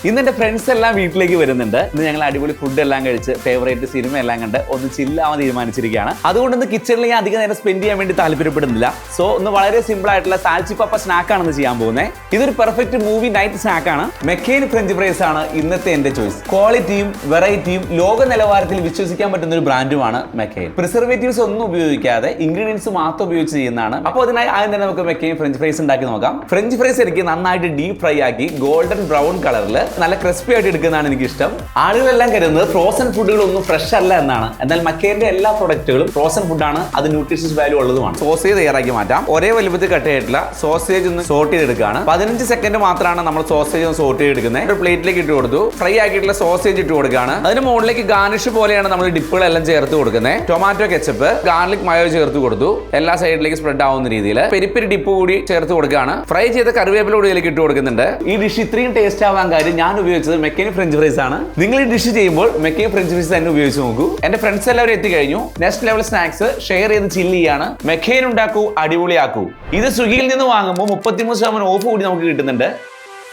ഇന്ന് എന്റെ ഫ്രണ്ട്സ് എല്ലാം വീട്ടിലേക്ക് വരുന്നുണ്ട്. ഇന്ന് ഞങ്ങൾ അടിപൊളി ഫുഡ് എല്ലാം കഴിച്ച് ഫേവറേറ്റ് സിനിമ എല്ലാം കണ്ട് ഒന്ന് ചില്ലാവാൻ തീരുമാനിച്ചിരിക്കുകയാണ്. അതുകൊണ്ട് ഇന്ന് കിച്ചണിൽ ഞാൻ അധികം നേരം സ്പെൻഡ് ചെയ്യാൻ വേണ്ടി താല്പര്യപ്പെടുന്നില്ല. സോ ഒന്ന് വളരെ സിമ്പിൾ ആയിട്ടുള്ള സാൽച്ചിപ്പപ്പ സ്നാക്ക് ആണ് ചെയ്യാൻ പോകുന്നത്. ഇതൊരു പെർഫെക്റ്റ് മൂവി നൈറ്റ് സ്നാക്ക് ആണ്. മെക്കെയിൻ ഫ്രഞ്ച് ഫ്രൈസ് ആണ് ഇന്നത്തെ എന്റെ ചോയ്സ്. ക്വാളിറ്റിയും വെറൈറ്റിയും ലോക നിലവാരത്തിൽ വിശ്വസിക്കാൻ പറ്റുന്ന ഒരു ബ്രാൻഡുമാണ് മെക്കെയിൻ. പ്രിസർവേറ്റീവ്സ് ഒന്നും ഉപയോഗിക്കാതെ ഇൻഗ്രീഡിയൻസ് മാത്രം ഉപയോഗിച്ച് ചെയ്യുന്നതാണ്. അപ്പോൾ അതിനായി ആദ്യം തന്നെ നമുക്ക് മെക്കെയിൻ ഫ്രഞ്ച് ഫ്രൈസ് ഉണ്ടാക്കി നോക്കാം. ഫ്രഞ്ച് ഫ്രൈസ് എനിക്ക് നന്നായിട്ട് ഡീപ് ഫ്രൈ ആക്കി ഗോൾഡൻ ബ്രൗൺ കളറിൽ നല്ല ക്രിസ്പി ആയിട്ട് എടുക്കുന്നതാണ് എനിക്ക് ഇഷ്ടം. ആളുകളെല്ലാം കരുതുന്നത് ഫ്രോസൺ ഫുഡുകൾ ഒന്നും ഫ്രഷ് അല്ല എന്നാണ്. എന്നാൽ മെക്കെയിന്റെ എല്ലാ പ്രൊഡക്റ്റുകളും ഫ്രോസൺ ഫുഡാണ്. അത് ന്യൂട്രീഷ്യസ് വാല്യൂ ഉള്ളതുമാണ്. സോസേജ് തയ്യാറാക്കി മാറ്റാം. ഒരേ വലുപ്പത്തിൽ കട്ട് ചെയ്തിട്ടുള്ള സോസേജ് ഒന്ന് സോട്ട് ചെയ്തെടുക്കുകയാണ്. 15 സെക്കൻഡ് മാത്രമാണ് നമ്മൾ സോസേജ് ഒന്ന് സോട്ട് ചെയ്തെടുക്കുന്നത്. ഒരു പ്ലേറ്റിലേക്ക് ഇട്ട് കൊടുത്തു. ഫ്രൈ ആക്കിയിട്ടുള്ള സോസേജ് ഇട്ട് കൊടുക്കുകയാണ്. അതിന് മുകളിലേക്ക് ഗാർണിഷ് പോലെയാണ് നമ്മൾ ഡിപ്പുകളെല്ലാം ചേർത്ത് കൊടുക്കുന്നത്. ടൊമാറ്റോ കെച്ചപ്പ്, ഗാർലിക് മയോ ചേർത്ത് കൊടുത്തു. എല്ലാ സൈഡിലേക്ക് സ്പ്രെഡ് ആവുന്ന രീതിയിൽ പെരിപ്പരി ഡിപ്പ് കൂടി ചേർത്ത് കൊടുക്കുകയാണ്. ഫ്രൈ ചെയ്ത കറിവേപ്പില കൂടി ഇതിലേക്ക് ഇട്ട് കൊടുക്കുന്നുണ്ട്. ഈ ഡിഷ് ഇത്രയും ടേസ്റ്റ് ആവാൻ കാര്യം ഞാൻ ഉപയോഗിച്ചത് മെക്കെയിൻ ഫ്രഞ്ച് ഫ്രൈസ് ആണ്. നിങ്ങൾ ഈ ഡിഷ് ചെയ്യുമ്പോൾ മെക്കെയിൻ ഫ്രഞ്ച് ഫ്രൈസ് തന്നെ ഉപയോഗിച്ച് നോക്കൂ. എന്റെ ഫ്രണ്ട്സ് എല്ലാവരും എത്തിക്കഴിഞ്ഞു. നെക്സ്റ്റ് ലെവൽ സ്നാക്സ് ഷെയർ ചെയ്ത് ചില്ല് ചെയ്യാണ്. മെക്കെയിൻ ഉണ്ടാക്കൂ, അടിപൊളിയാക്കൂ. ഇത് സ്വിഗ്ഗിയിൽ നിന്ന് വാങ്ങുമ്പോൾ 33% ഓഫ് കൂടി നമുക്ക് കിട്ടുന്നുണ്ട്.